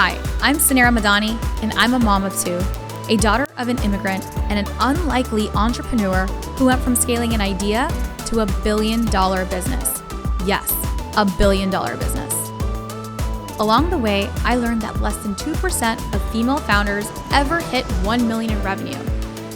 Hi, I'm Suneera and I'm a mom of two, a daughter of an immigrant, and an unlikely entrepreneur who went from scaling an idea to $1 billion business. Yes, $1 billion business. Along the way, I learned that less than 2% of female founders ever hit 1 million in revenue,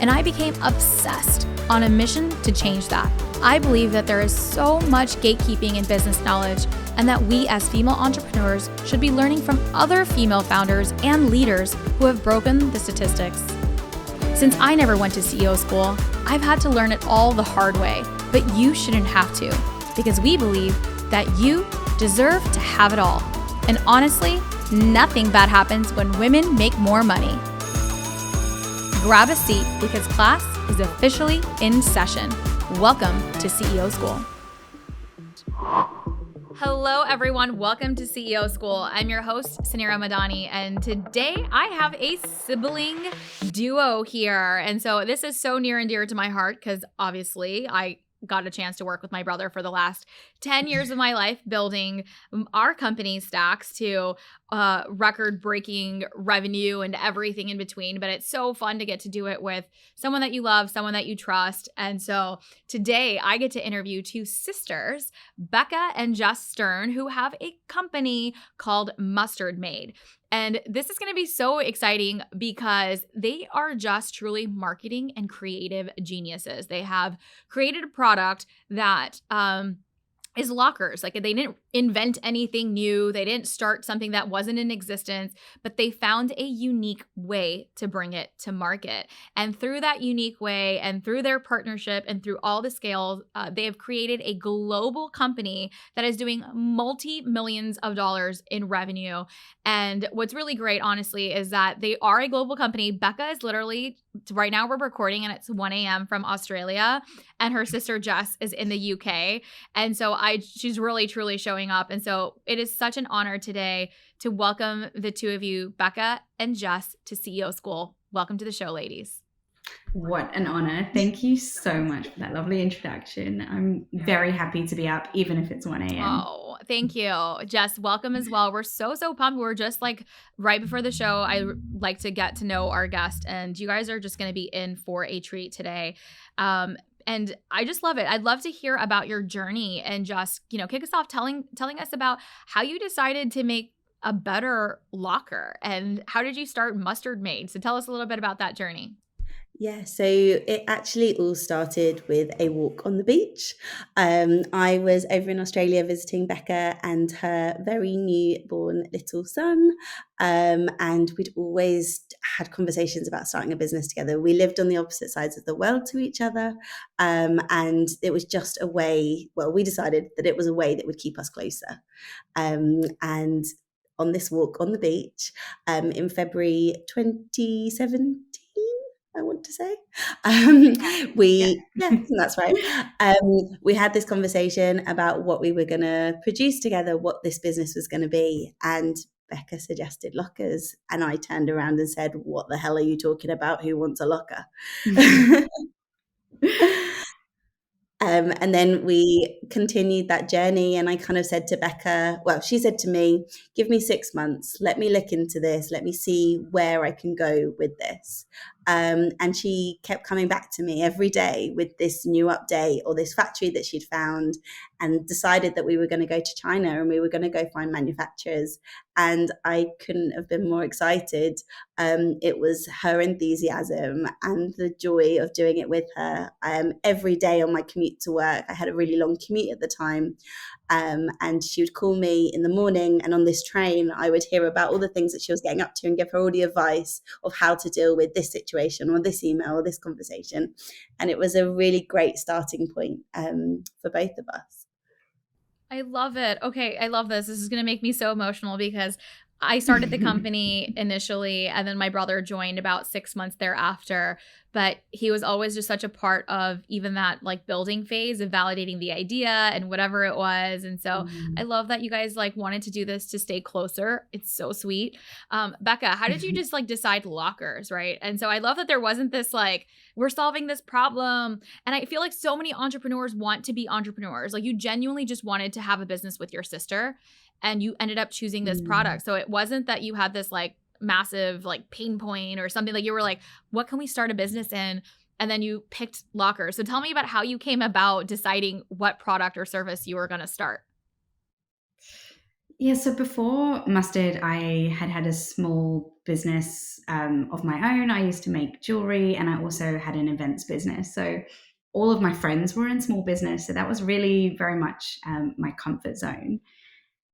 and I became obsessed on a mission to change that. I believe that there is so much gatekeeping in business knowledge, and that we as female entrepreneurs should be learning from other female founders and leaders who have broken the statistics. Since I never went to CEO school, I've had to learn it all the hard way, but you shouldn't have to, because we believe that you deserve to have it all. And honestly, nothing bad happens when women make more money. Grab a seat because class is officially in session. Welcome to CEO School. Hello, everyone. Welcome to CEO School. I'm your host, Suneera, and today I have a sibling duo here. And so this is so near and dear to my heart because obviously I got a chance to work with my brother for the last 10 years of my life, building our company Stacks to record-breaking revenue and everything in between. But it's so fun to get to do it with someone that you love, someone that you trust. And so today I get to interview two sisters, Becca and Jess Stern, who have a company called Mustard Made. And this is going to be so exciting because they are just truly marketing and creative geniuses. They have created a product that is lockers. Like, they didn't invent anything new. They didn't start something that wasn't in existence, but they found a unique way to bring it to market. And through that unique way and through their partnership and through all the scales, they have created a global company that is doing multi-millions of dollars in revenue. And what's really great, honestly, is that they are a global company. Becca is literally, right now we're recording and it's 1 a.m. from Australia, and her sister Jess is in the UK. And so she's really, truly showing up. And so it is such an honor today to welcome the two of you, Becca and Jess, to CEO School. Welcome to the show, ladies. What an honor. Thank you so much for that lovely introduction. I'm very happy to be up, even if it's 1 a.m. Oh, thank you. Jess, welcome as well. We're so pumped. We're just like right before the show. I like to get to know our guest, and you guys are just going to be in for a treat today. And I just love it. I'd love to hear about your journey and just, kick us off telling us about how you decided to make a better locker and how did you start Mustard Made? So tell us a little bit about that journey. Yeah, so it actually all started with a walk on the beach. I was over in Australia visiting Becca and her very newborn little son, and we'd always had conversations about starting a business together. We lived on the opposite sides of the world to each other, and it was just a way, we decided that it was a way that would keep us closer. And on this walk on the beach in February 2017, I want to say. That's right. We had this conversation about what we were going to produce together, what this business was going to be. And Becca suggested lockers. And I turned around and said, what the hell are you talking about? Who wants a locker? And then we continued that journey, and I kind of said to Becca, she said to me, give me 6 months, let me look into this, let me see where I can go with this. And she kept coming back to me every day with this new update or this factory that she'd found, and decided that we were going to go to China and we were going to go find manufacturers. And I couldn't have been more excited. It was her enthusiasm and the joy of doing it with her. Every day on my commute to work, I had a really long commute at the time, and she would call me in the morning, and on this train I would hear about all the things that she was getting up to and give her all the advice of how to deal with this situation or this email or this conversation. And it was a really great starting point for both of us. I love it. Okay, I love this. This is going to make me so emotional because I started the company initially, and then my brother joined about 6 months thereafter. but he was always just such a part of even that like building phase of validating the idea and whatever it was. And so I love that you guys like wanted to do this to stay closer. It's so sweet. Becca, how did you just like decide lockers, right? And so I love that there wasn't this like, we're solving this problem. And I feel like so many entrepreneurs want to be entrepreneurs. Like you genuinely just wanted to have a business with your sister and you ended up choosing this product. So it wasn't that you had this like massive like pain point or something. Like you were like, what can we start a business in? And then you picked lockers. So tell me about how you came about deciding what product or service you were going to start. Yeah, so before Mustard, I had a small business of my own. I used to make jewelry, and I also had an events business. So all of my friends were in small business. So that was really very much my comfort zone.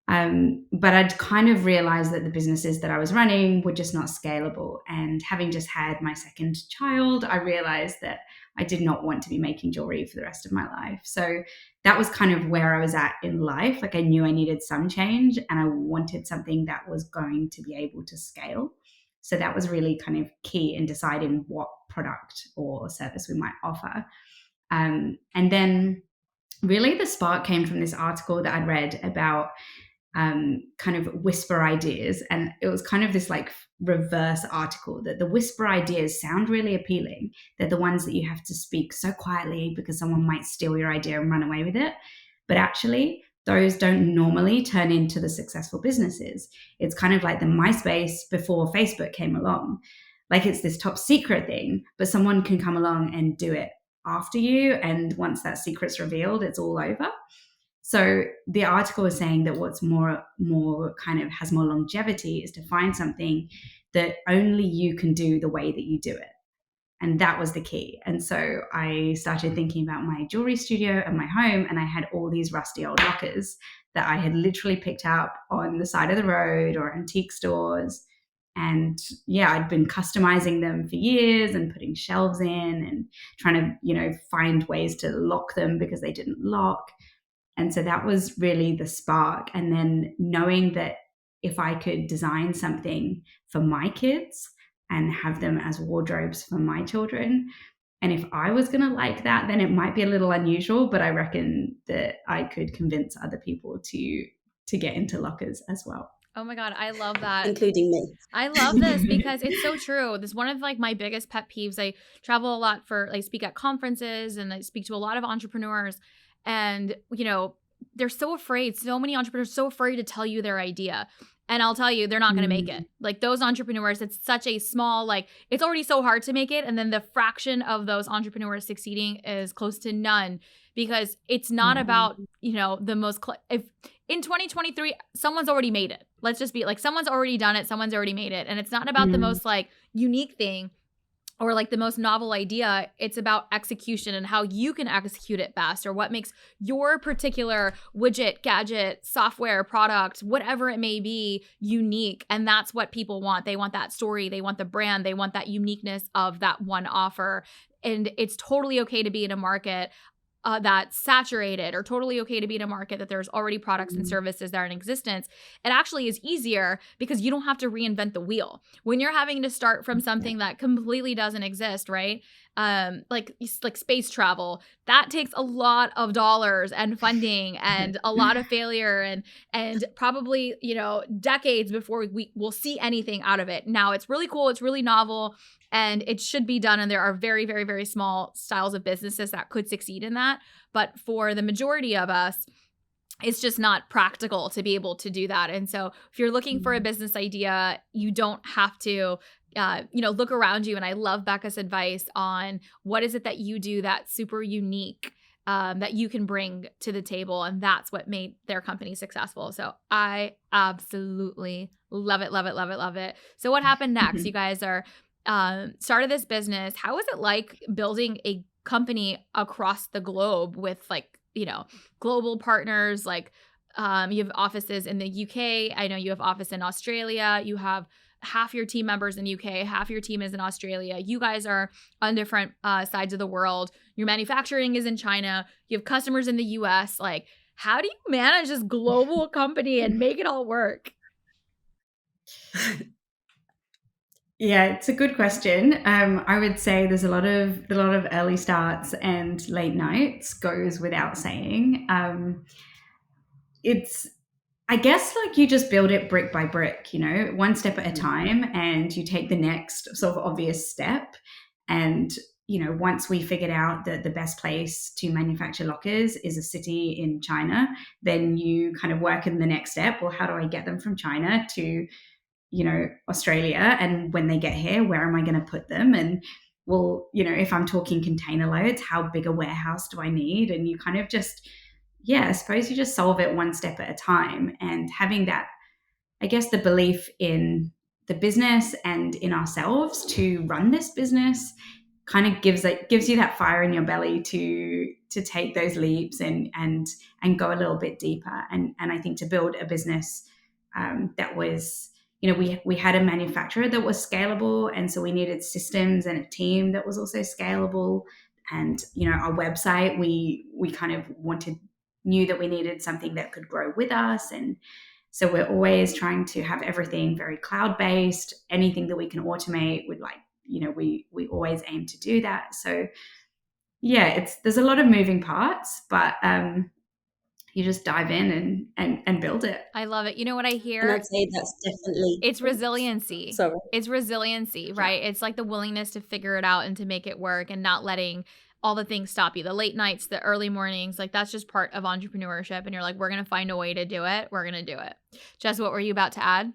But I'd kind of realized that the businesses that I was running were just not scalable. And having just had my second child, I realized that I did not want to be making jewelry for the rest of my life. So that was kind of where I was at in life. Like I knew I needed some change and I wanted something that was going to be able to scale. So that was really kind of key in deciding what product or service we might offer. And then really the spark came from this article that I'd read about kind of whisper ideas. And it was kind of this like reverse article that the whisper ideas sound really appealing. They're the ones that you have to speak so quietly because someone might steal your idea and run away with it. But actually, those don't normally turn into the successful businesses. It's kind of like the MySpace before Facebook came along. Like it's this top secret thing, but someone can come along and do it after you. And once that secret's revealed, it's all over. So the article is saying that what's more kind of has more longevity is to find something that only you can do the way that you do it. And that was the key. And so I started thinking about my jewelry studio and my home, and I had all these rusty old lockers that I had literally picked up on the side of the road or antique stores. And yeah, I'd been customizing them for years and putting shelves in and trying to, find ways to lock them because they didn't lock. And so that was really the spark. And then knowing that if I could design something for my kids and have them as wardrobes for my children, and if I was going to like that, then it might be a little unusual, but I reckon that I could convince other people to get into lockers as well. Oh my God, I love that. Including me. I love this because it's so true. This is one of like my biggest pet peeves. I travel a lot I speak at conferences and I speak to a lot of entrepreneurs. And, they're so afraid. So many entrepreneurs are so afraid to tell you their idea. And I'll tell you, they're not going to make it. Like those entrepreneurs, it's such a small, like it's already so hard to make it. And then the fraction of those entrepreneurs succeeding is close to none because it's not about, the most, if in 2023, someone's already made it. Let's just be like, someone's already done it. Someone's already made it. And it's not about the most like unique thing or like the most novel idea. It's about execution and how you can execute it best or what makes your particular widget, gadget, software, product, whatever it may be, unique. And that's what people want. They want that story. They want the brand. They want that uniqueness of that one offer. And it's totally okay to be in a market that's saturated, or totally okay to be in a market that there's already products and services that are in existence. It actually is easier because you don't have to reinvent the wheel. When you're having to start from something that completely doesn't exist, right? Like space travel, that takes a lot of dollars and funding and a lot of failure and probably, decades before we will see anything out of it. Now it's really cool. It's really novel. And it should be done. And there are very, very, very small styles of businesses that could succeed in that. But for the majority of us, it's just not practical to be able to do that. And so if you're looking for a business idea, you don't have to, look around you. And I love Becca's advice on what is it that you do that's super unique that you can bring to the table. And that's what made their company successful. So I absolutely love it, love it, love it, love it. So what happened next? You guys are started this business. How was it like building a company across the globe with global partners? Like you have offices in the UK. I know you have office in Australia. You have half your team members in UK, half your team is in Australia. You guys are on different sides of the world. Your manufacturing is in China. You have customers in the US. Like, how do you manage this global company and make it all work? Yeah, it's a good question. I would say there's a lot of early starts and late nights goes without saying. It's I guess like you just build it brick by brick, one step at a time, and you take the next sort of obvious step. And once we figured out that the best place to manufacture lockers is a city in China, then you kind of work in the next step. Well, how do I get them from China to Australia, and when they get here, where am I going to put them? And well, if I'm talking container loads, how big a warehouse do I need? And you kind of just, yeah, I suppose you just solve it one step at a time. And having that, I guess, the belief in the business and in ourselves to run this business kind of gives you that fire in your belly to take those leaps and go a little bit deeper. And I think to build a business that was, we had a manufacturer that was scalable, and so we needed systems and a team that was also scalable. And our website, we kind of knew that we needed something that could grow with us. And so we're always trying to have everything very cloud based. Anything that we can automate, we always aim to do that. So yeah, there's a lot of moving parts, but you just dive in and build it. I love it. You know what I And hear? I'd say that's definitely It's resiliency. sorry. It's resiliency, right? It's like the willingness to figure it out and to make it work and not letting all the things stop you. The late nights, the early mornings, like that's just part of entrepreneurship. And you're like, we're going to find a way to do it. We're going to do it. Jess, what were you about to add?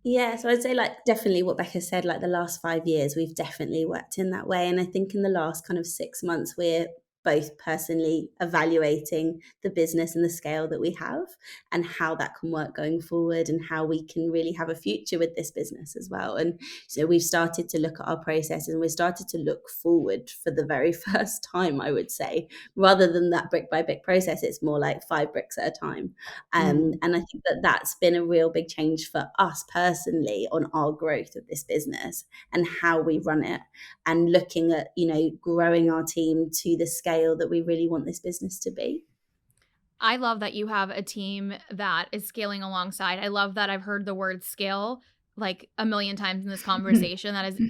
Yeah, so I'd say like definitely what Becca said, like the last 5 years, we've definitely worked in that way. And I think in the last kind of 6 months, we're both personally evaluating the business and the scale that we have and how that can work going forward and how we can really have a future with this business as well. And so we've started to look at our processes and we started to look forward for the very first time, I would say, rather than that brick by brick process. It's more like 5 bricks at a time. And I think that that's been a real big change for us personally on our growth of this business and how we run it, and looking at, growing our team to the scale that we really want this business to be. I love that you have a team that is scaling alongside. I love that I've heard the word scale like a million times in this conversation. That is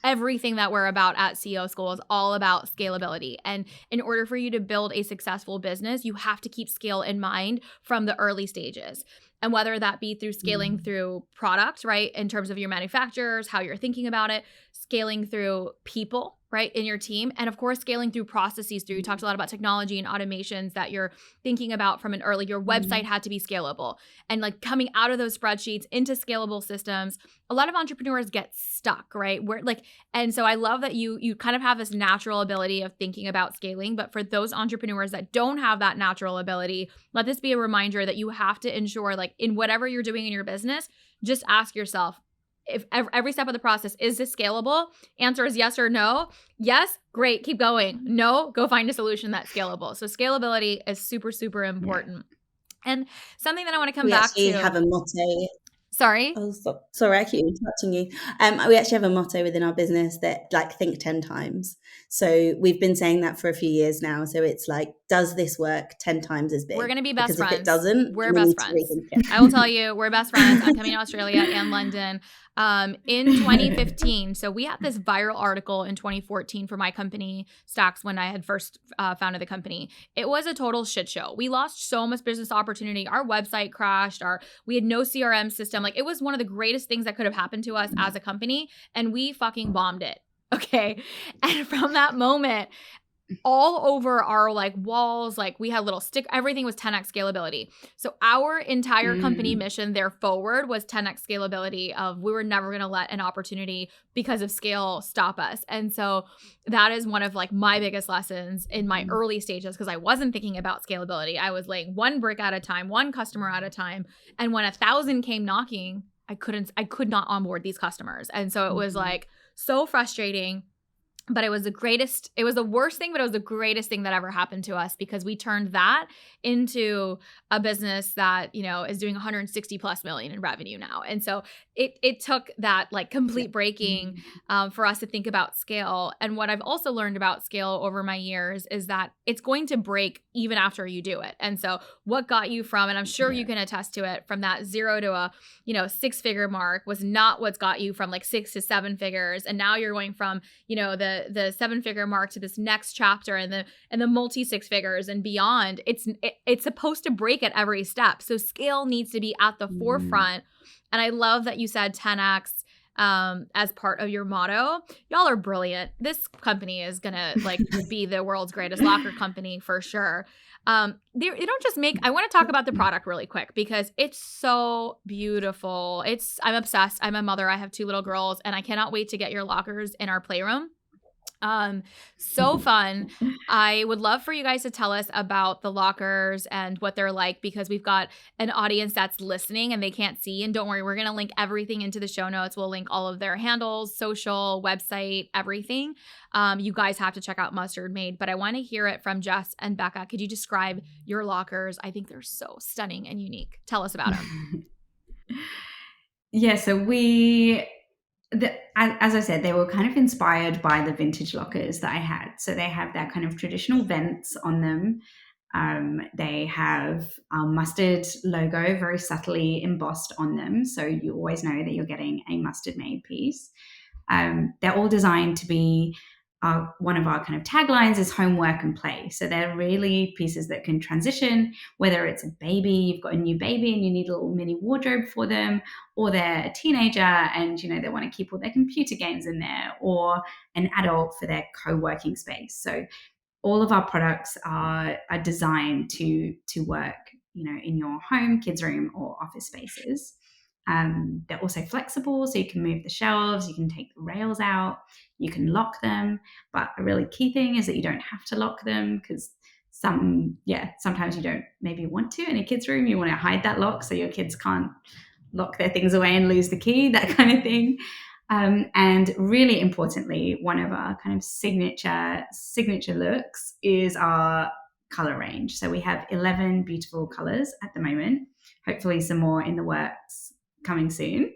everything that we're about at CEO School is all about scalability. And in order for you to build a successful business, you have to keep scale in mind from the early stages. And whether that be through scaling through product, right, in terms of your manufacturers, how you're thinking about it, scaling through people, right, in your team, and of course, scaling through processes. You talked a lot about technology and automations that you're thinking about from an early, your website had to be scalable. And like coming out of those spreadsheets into scalable systems, a lot of entrepreneurs get stuck, right? And so I love that you kind of have this natural ability of thinking about scaling. But for those entrepreneurs that don't have that natural ability, let this be a reminder that you have to ensure, like in whatever you're doing in your business, just ask yourself, if every step of the process, is this scalable? Answer is yes or no. Yes, great, keep going. No, go find a solution that's scalable. So scalability is super, super important. Yeah. And something that I want to come back to. We actually have a motto. Sorry? Oh, sorry, I keep interrupting you. We actually have a motto within our business that like think 10 times. So we've been saying that for a few years now. So it's like, does this work 10 times as big? We're going to be best friends. If it doesn't, we're best friends. I will tell you, we're best friends. I'm coming to Australia and London in 2015. So we had this viral article in 2014 for my company, Stacks, when I had first founded the company. It was a total shit show. We lost so much business opportunity. Our website crashed. We had no CRM system. Like it was one of the greatest things that could have happened to us as a company, and we fucking bombed it. Okay. And from that moment, all over our like walls, like we had little everything was 10x scalability. So our entire company mission there forward was 10x scalability of we were never going to let an opportunity because of scale stop us. And so that is one of like my biggest lessons in my early stages, because I wasn't thinking about scalability. I was laying one brick at a time, one customer at a time. And when 1,000 came knocking, I could not onboard these customers. And so it was like so frustrating. But it was the worst thing, but it was the greatest thing that ever happened to us, because we turned that into a business that, is doing 160 plus million in revenue now. And so it took that like complete breaking for us to think about scale. And what I've also learned about scale over my years is that it's going to break even after you do it. And so what got you from, and I'm sure you can attest to it, from that 0 to a, 6-figure mark was not what's got you from like 6 to 7 figures. And now you're going from, the 7-figure mark to this next chapter and the multi 6 figures and beyond. It's supposed to break at every step. So scale needs to be at the forefront. And I love that you said 10x as part of your motto. Y'all are brilliant. This company is gonna like be the world's greatest locker company for sure. They don't just make, I want to talk about the product really quick because it's so beautiful. I'm obsessed. I'm a mother. I have 2 little girls and I cannot wait to get your lockers in our playroom. So fun. I would love for you guys to tell us about the lockers and what they're like, because we've got an audience that's listening and they can't see. And don't worry, we're going to link everything into the show notes. We'll link all of their handles, social, website, everything. You guys have to check out Mustard Made, but I want to hear it from Jess and Becca. Could you describe your lockers? I think they're so stunning and unique. Tell us about them. Yeah, so as I said, they were kind of inspired by the vintage lockers that I had. So they have that kind of traditional vents on them. They have a mustard logo very subtly embossed on them. So you always know that you're getting a Mustard Made piece. They're all designed to be, one of our kind of taglines is home, work, and play. So they're really pieces that can transition, whether it's a baby, you've got a new baby and you need a little mini wardrobe for them, or they're a teenager and, they want to keep all their computer games in there, or an adult for their co-working space. So all of our products are designed to work, in your home, kids' room, or office spaces. They're also flexible, so you can move the shelves, you can take the rails out, you can lock them. But a really key thing is that you don't have to lock them, because sometimes you don't maybe want to in a kid's room. You want to hide that lock so your kids can't lock their things away and lose the key, that kind of thing. And really importantly, one of our kind of signature looks is our color range. So we have 11 beautiful colors at the moment. Hopefully some more in the works coming soon.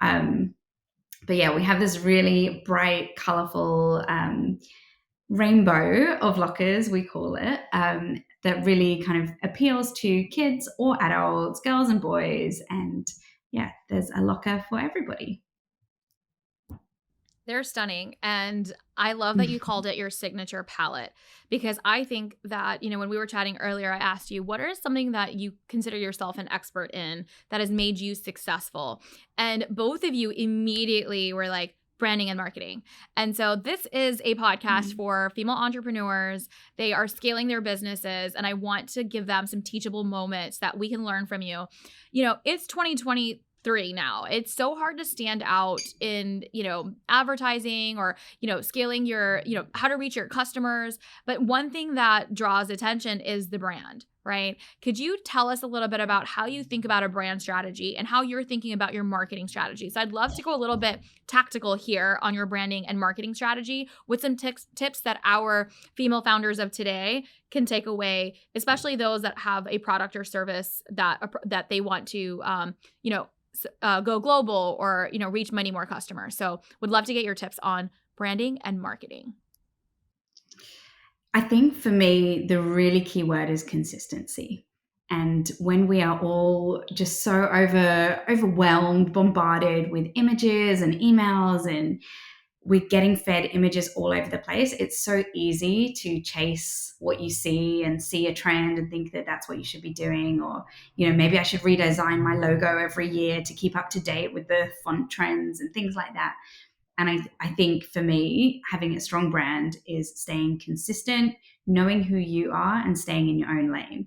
But yeah, we have this really bright, colorful rainbow of lockers, we call it, that really kind of appeals to kids or adults, girls and boys. And yeah, there's a locker for everybody. They're stunning. And I love that you called it your signature palette, because I think that, when we were chatting earlier, I asked you, what is something that you consider yourself an expert in that has made you successful? And both of you immediately were like, branding and marketing. And so this is a podcast for female entrepreneurs. They are scaling their businesses, and I want to give them some teachable moments that we can learn from you. It's 2023 now. It's so hard to stand out in, advertising or, scaling your, how to reach your customers. But one thing that draws attention is the brand, right? Could you tell us a little bit about how you think about a brand strategy and how you're thinking about your marketing strategy? So I'd love to go a little bit tactical here on your branding and marketing strategy with some tips that our female founders of today can take away, especially those that have a product or service that they want to, go global or, reach many more customers. So would love to get your tips on branding and marketing. I think for me, the really key word is consistency. And when we are all just so overwhelmed, bombarded with images and emails, and we're getting fed images all over the place, it's so easy to chase what you see and see a trend and think that that's what you should be doing. Or, maybe I should redesign my logo every year to keep up to date with the font trends and things like that. And I think for me, having a strong brand is staying consistent, knowing who you are, and staying in your own lane.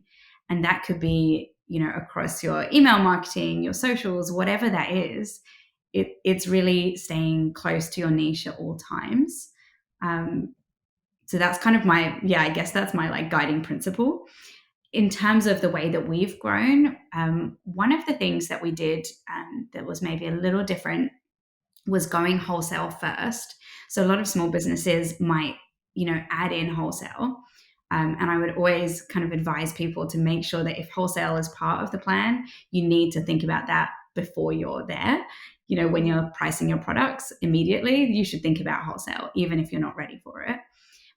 And that could be, across your email marketing, your socials, whatever that is. It's really staying close to your niche at all times. So that's kind of I guess that's my like guiding principle. In terms of the way that we've grown, one of the things that we did that was maybe a little different was going wholesale first. So a lot of small businesses might, add in wholesale. And I would always kind of advise people to make sure that if wholesale is part of the plan, you need to think about that before you're there. When you're pricing your products immediately, you should think about wholesale, even if you're not ready for it.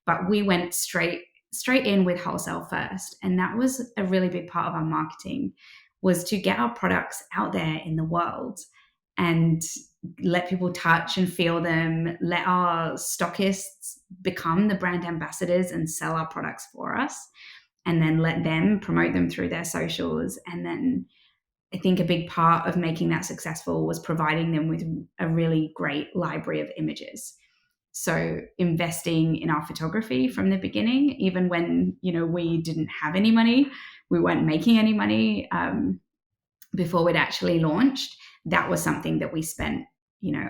But we went straight in with wholesale first. And that was a really big part of our marketing, was to get our products out there in the world and let people touch and feel them, let our stockists become the brand ambassadors and sell our products for us, and then let them promote them through their socials. And then I think a big part of making that successful was providing them with a really great library of images. So investing in our photography from the beginning, even when, we didn't have any money, we weren't making any money before we'd actually launched, that was something that we spent,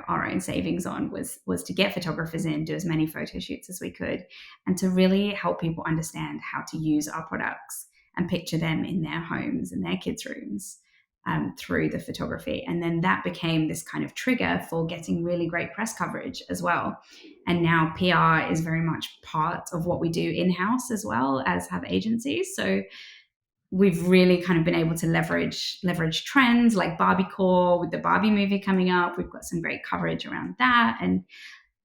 our own savings on, was to get photographers in, do as many photo shoots as we could, and to really help people understand how to use our products and picture them in their homes and their kids' rooms through the photography. And then that became this kind of trigger for getting really great press coverage as well. And now PR is very much part of what we do in-house as well as have agencies. So we've really kind of been able to leverage trends like Barbiecore with the Barbie movie coming up. We've got some great coverage around that. And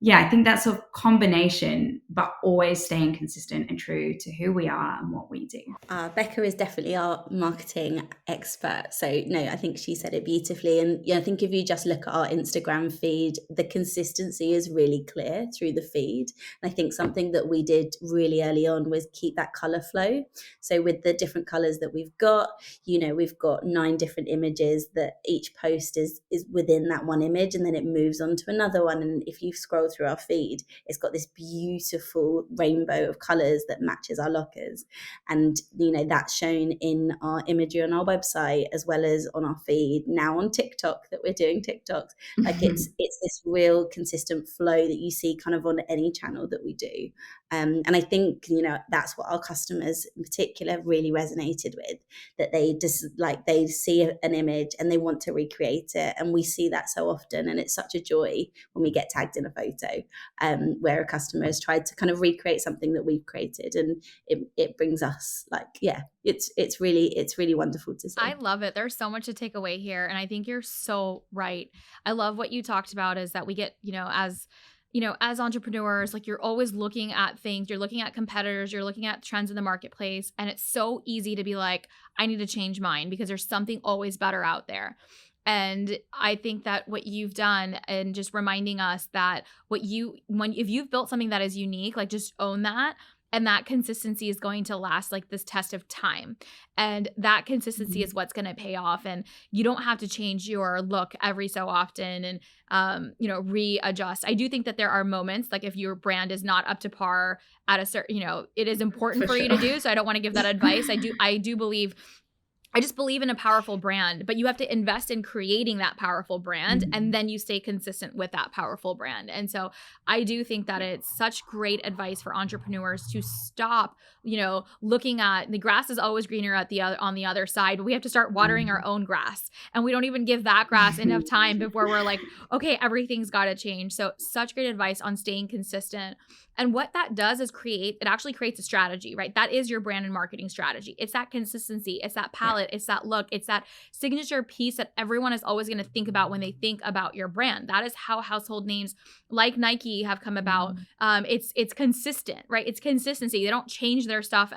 yeah, I think that's a combination, but always staying consistent and true to who we are and what we do. Becca is definitely our marketing expert. So no, I think she said it beautifully. And I think if you just look at our Instagram feed, the consistency is really clear through the feed. And I think something that we did really early on was keep that color flow. So with the different colors that we've got, we've got 9 different images that each post is within that one image, and then it moves on to another one. And if you scroll through our feed, it's got this beautiful rainbow of colors that matches our lockers. And that's shown in our imagery on our website as well as on our feed, now on TikTok, that we're doing TikToks. Like it's this real consistent flow that you see kind of on any channel that we do. And I think that's what our customers in particular really resonated with, that they just they see an image and they want to recreate it. And we see that so often, and it's such a joy when we get tagged in a photo where a customer has tried to kind of recreate something that we've created, and it brings us it's really wonderful to see. I love it. There's so much to take away here, and I think you're so right. I love what you talked about, is that we get as entrepreneurs, you're always looking at things, you're looking at competitors, you're looking at trends in the marketplace, and it's so easy to be like, I need to change mine because there's something always better out there. And I think that what you've done, and just reminding us that if you've built something that is unique, just own that. And that consistency is going to last this test of time. And that consistency is what's going to pay off. And you don't have to change your look every so often and, readjust. I do think that there are moments, if your brand is not up to par at a certain, it is important for you to do. So I don't want to give that advice. I just believe in a powerful brand, but you have to invest in creating that powerful brand, and then you stay consistent with that powerful brand. And so I do think that it's such great advice for entrepreneurs to stop, looking at the grass is always greener on the other side, but we have to start watering our own grass. And we don't even give that grass enough time before we're like, okay, everything's got to change. So such great advice on staying consistent. And what that does is it actually creates a strategy, right? That is your brand and marketing strategy. It's that consistency. It's that palette. It's that look. It's that signature piece that everyone is always going to think about when they think about your brand. That is how household names like Nike have come about. It's consistent, right? It's consistency. They don't change their stuff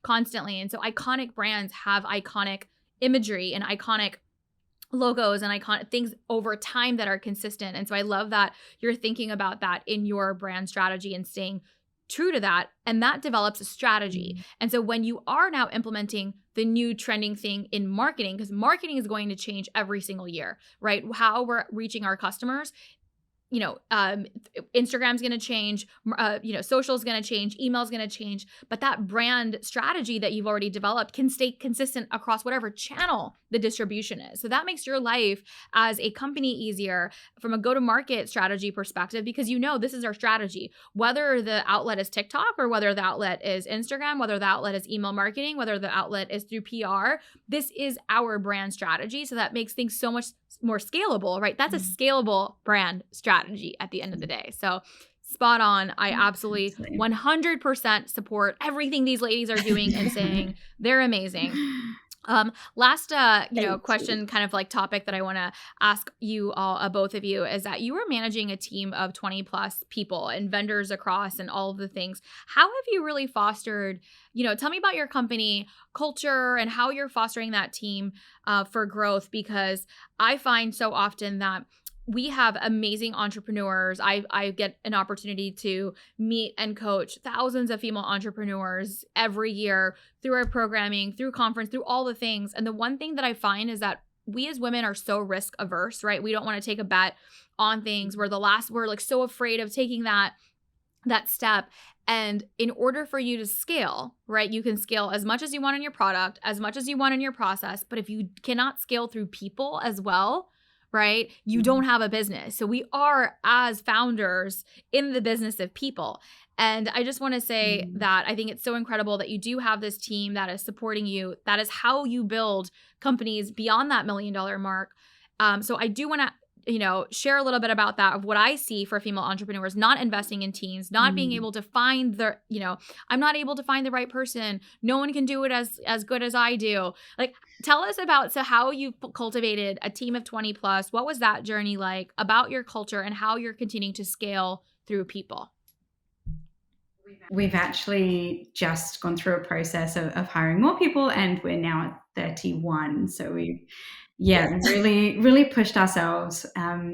constantly. And so iconic brands have iconic imagery and iconic logos and iconic things over time that are consistent. And so I love that you're thinking about that in your brand strategy and staying true to that. And that develops a strategy. And so when you are now implementing the new trending thing in marketing, because marketing is going to change every single year, right? How we're reaching our customers, Instagram's going to change, social's going to change, email's going to change, but that brand strategy that you've already developed can stay consistent across whatever channel the distribution is. So that makes your life as a company easier from a go-to-market strategy perspective, because this is our strategy, whether the outlet is TikTok or whether the outlet is Instagram, whether the outlet is email marketing, whether the outlet is through PR, this is our brand strategy. So that makes things so much more scalable, right? That's a scalable brand strategy. strategy at the end of the day. So spot on. I absolutely 100% support everything these ladies are doing and saying. They're amazing. Last, question, kind of like topic that I want to ask you all, both of you, is that you are managing a team of 20 plus people and vendors across and all of the things. How have you really fostered, tell me about your company culture and how you're fostering that team for growth? Because I find so often that we have amazing entrepreneurs. I get an opportunity to meet and coach thousands of female entrepreneurs every year through our programming, through conference, through all the things. And the one thing that I find is that we as women are so risk averse, right? We don't want to take a bet on things. We're like so afraid of taking that step. And in order for you to scale, right, you can scale as much as you want in your product, as much as you want in your process. But if you cannot scale through people as well, right, you don't have a business. So we are, as founders, in the business of people. And I just want to say that I think it's so incredible that you do have this team that is supporting you. That is how you build companies beyond that $1 million mark. So I do want to share a little bit about that, of what I see for female entrepreneurs not investing in teams, not being able to find I'm not able to find the right person. No one can do it as good as I do. Like, tell us about how you cultivated a team of 20 plus. What was that journey like, about your culture and how you're continuing to scale through people? We've actually just gone through a process of hiring more people, and we're now at 31. So we've really pushed ourselves,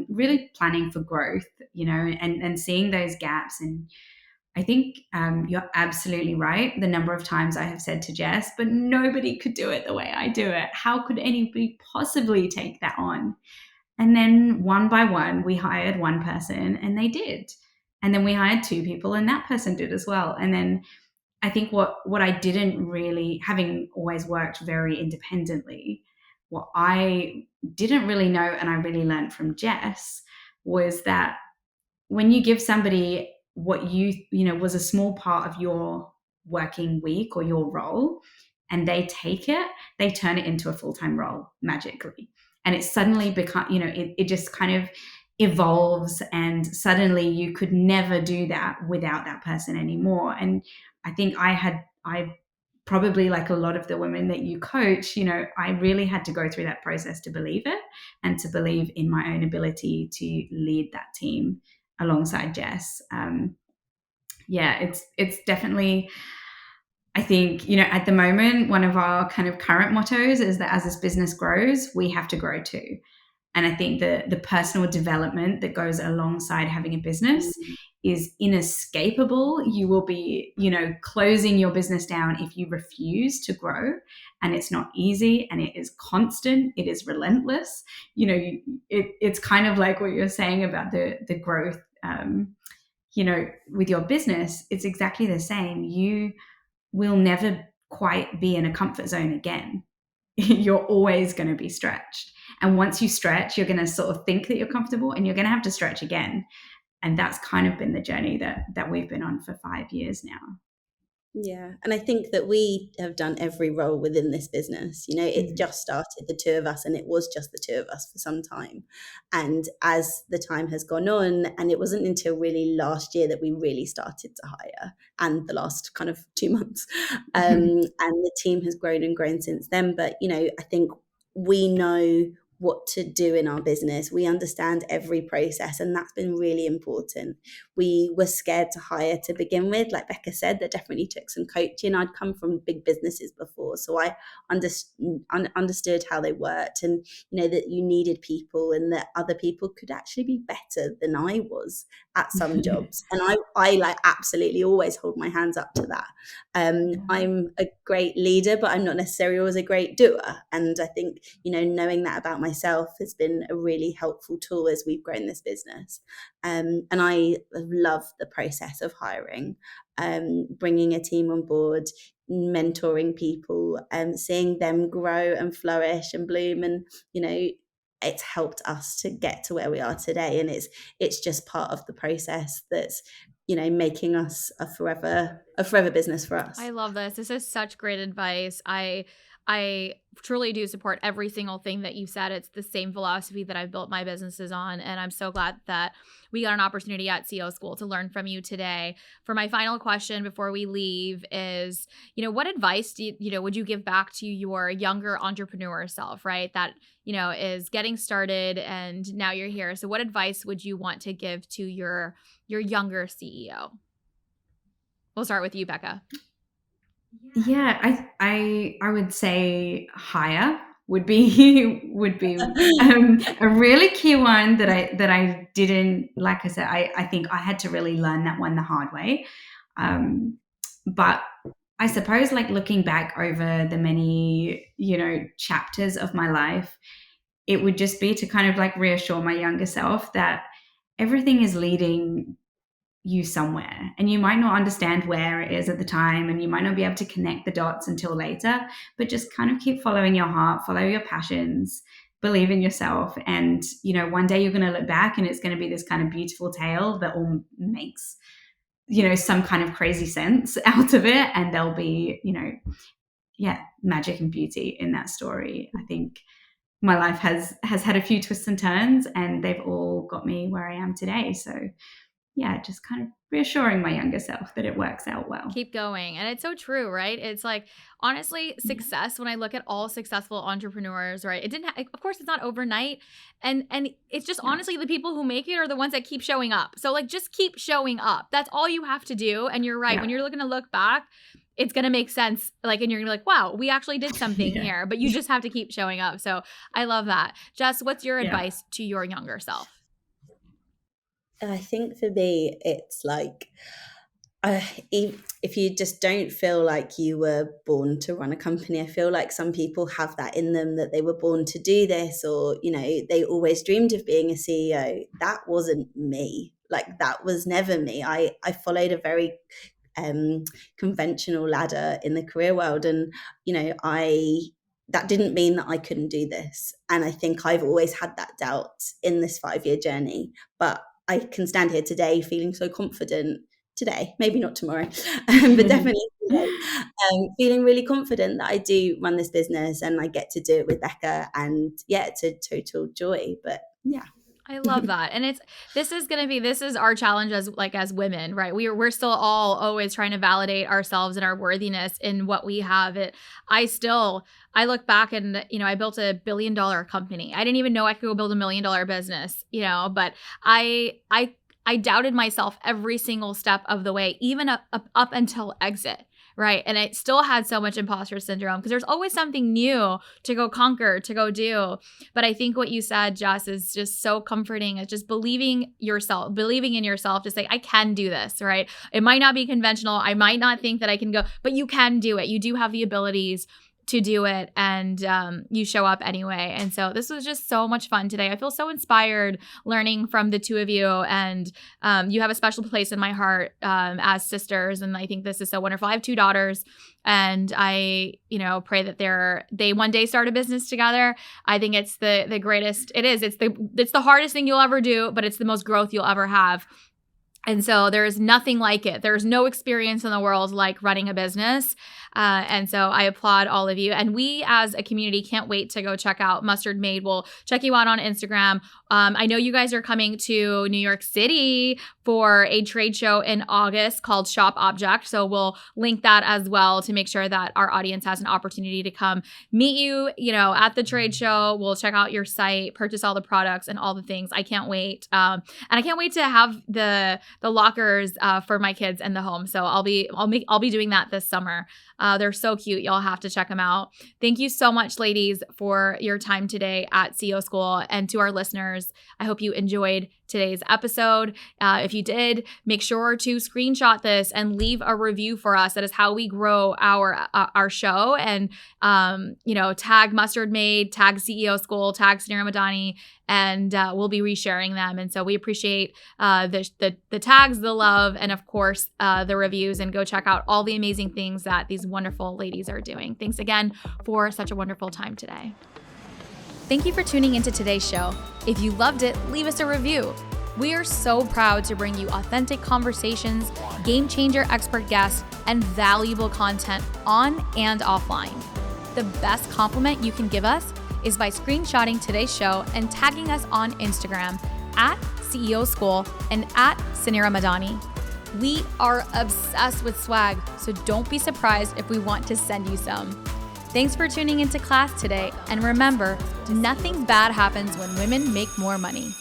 really planning for growth, and seeing those gaps. And I think you're absolutely right. The number of times I have said to Jess, but nobody could do it the way I do it. How could anybody possibly take that on? And then one by one, we hired one person and they did. And then we hired two people and that person did as well. And then I think what I didn't really, having always worked very independently, what I didn't really know, and I really learned from Jess, was that when you give somebody what was a small part of your working week or your role, and they take it, they turn it into a full-time role magically. And it suddenly becomes, it just kind of evolves, and suddenly you could never do that without that person anymore. And I think I probably, like a lot of the women that you coach, I really had to go through that process to believe it, and to believe in my own ability to lead that team alongside Jess. It's definitely, I think, at the moment, one of our kind of current mottos is that as this business grows, we have to grow too. And I think the personal development that goes alongside having a business is inescapable. You will be, closing your business down if you refuse to grow. And it's not easy, and it is constant. It is relentless. It's kind of like what you're saying about the growth, with your business. It's exactly the same. You will never quite be in a comfort zone again. You're always going to be stretched. And once you stretch, you're going to sort of think that you're comfortable, and you're going to have to stretch again. And that's kind of been the journey that we've been on for 5 years now. Yeah. And I think that we have done every role within this business. It just started the two of us, and it was just the two of us for some time. And as the time has gone on, and it wasn't until really last year that we really started to hire, and the last kind of 2 months. And the team has grown and grown since then. But, I think we know what to do in our business. We understand every process, and that's been really important. We were scared to hire to begin with. Like Becca said, that definitely took some coaching. I'd come from big businesses before, so I understood how they worked, and that you needed people, and that other people could actually be better than I was at some jobs. And I like absolutely always hold my hands up to that. I'm a great leader, but I'm not necessarily always a great doer. And I think, knowing that about myself has been a really helpful tool as we've grown this business. And I love the process of hiring, bringing a team on board, mentoring people, seeing them grow and flourish and bloom. And, it's helped us to get to where we are today. And it's just part of the process that's, making us a forever business for us. I love this. This is such great advice. I I truly do support every single thing that you said. It's the same philosophy that I've built my businesses on. And I'm so glad that we got an opportunity at CEO School to learn from you today. For my final question before we leave is, what advice would you give back to your younger entrepreneur self, right? That, is getting started and now you're here. So what advice would you want to give to your younger CEO? We'll start with you, Becca. Yeah, I would say hire would be a really key one that I didn't, like I said, I think I had to really learn that one the hard way. But I suppose, like, looking back over the many, chapters of my life, it would just be to kind of like reassure my younger self that everything is leading you somewhere, and you might not understand where it is at the time, and you might not be able to connect the dots until later, but just kind of keep following your heart, follow your passions, believe in yourself. And one day you're going to look back and it's going to be this kind of beautiful tale that all makes some kind of crazy sense out of it, and there'll be magic and beauty in that story. I think my life has had a few twists and turns, and they've all got me where I am today. So yeah, just kind of reassuring my younger self that it works out well. Keep going. And it's so true, right? It's like, honestly, success, when I look at all successful entrepreneurs, right? Of course, it's not overnight. And it's just honestly, the people who make it are the ones that keep showing up. So like, just keep showing up. That's all you have to do. And you're right. Yeah. When you're looking to look back, it's going to make sense. Like, and you're going to be like, wow, we actually did something here, but you just have to keep showing up. So I love that. Jess, what's your advice to your younger self? I think for me, it's like, if you just don't feel like you were born to run a company, I feel like some people have that in them, that they were born to do this, or, they always dreamed of being a CEO. That wasn't me. Like, that was never me. I followed a very conventional ladder in the career world. And, that didn't mean that I couldn't do this. And I think I've always had that doubt in this 5-year journey. But I can stand here today feeling so confident today, maybe not tomorrow, but definitely today, feeling really confident that I do run this business and I get to do it with Becca, and it's a total joy. But yeah. I love that. And this is our challenge as women, right? We're still all always trying to validate ourselves and our worthiness in what we have. I look back and, I built a $1 billion company. I didn't even know I could go build a $1 million business, but I doubted myself every single step of the way, even up until exit. Right. And I still had so much imposter syndrome because there's always something new to go conquer, to go do. But I think what you said, Jess, is just so comforting. It's just believing in yourself, to say, I can do this, right? It might not be conventional. I might not think that I can go, but you can do it. You do have the abilities to do it, and you show up anyway. And so this was just so much fun today. I feel so inspired learning from the two of you, and you have a special place in my heart as sisters, and I think this is so wonderful. I have 2 daughters, and I pray that they one day start a business together. I think it's the greatest. It's the hardest thing you'll ever do, but it's the most growth you'll ever have. And so there's nothing like it. There's no experience in the world like running a business. And so I applaud all of you. And we as a community can't wait to go check out Mustard Made. We'll check you out on Instagram. I know you guys are coming to New York City for a trade show in August called Shop Object. So we'll link that as well to make sure that our audience has an opportunity to come meet you, at the trade show. We'll check out your site, purchase all the products and all the things. I can't wait. And I can't wait to have the lockers for my kids in the home. So I'll be doing that this summer. They're so cute. Y'all have to check them out. Thank you so much, ladies, for your time today at CEO School. And to our listeners, I hope you enjoyed today's episode. If you did, make sure to screenshot this and leave a review for us. That is how we grow our show. And tag Mustard Made, tag CEO School, tag Suneera Madani, and we'll be resharing them. And so we appreciate the tags, the love, and of course the reviews. And go check out all the amazing things that these wonderful ladies are doing. Thanks again for such a wonderful time today. Thank you for tuning into today's show. If you loved it, leave us a review. We are so proud to bring you authentic conversations, game changer expert guests, and valuable content on and offline. the best compliment you can give us is by screenshotting today's show and tagging us on Instagram at CEO School and at Suneera Madani. We are obsessed with swag, so don't be surprised if we want to send you some. Thanks for tuning into class today, and remember, nothing bad happens when women make more money.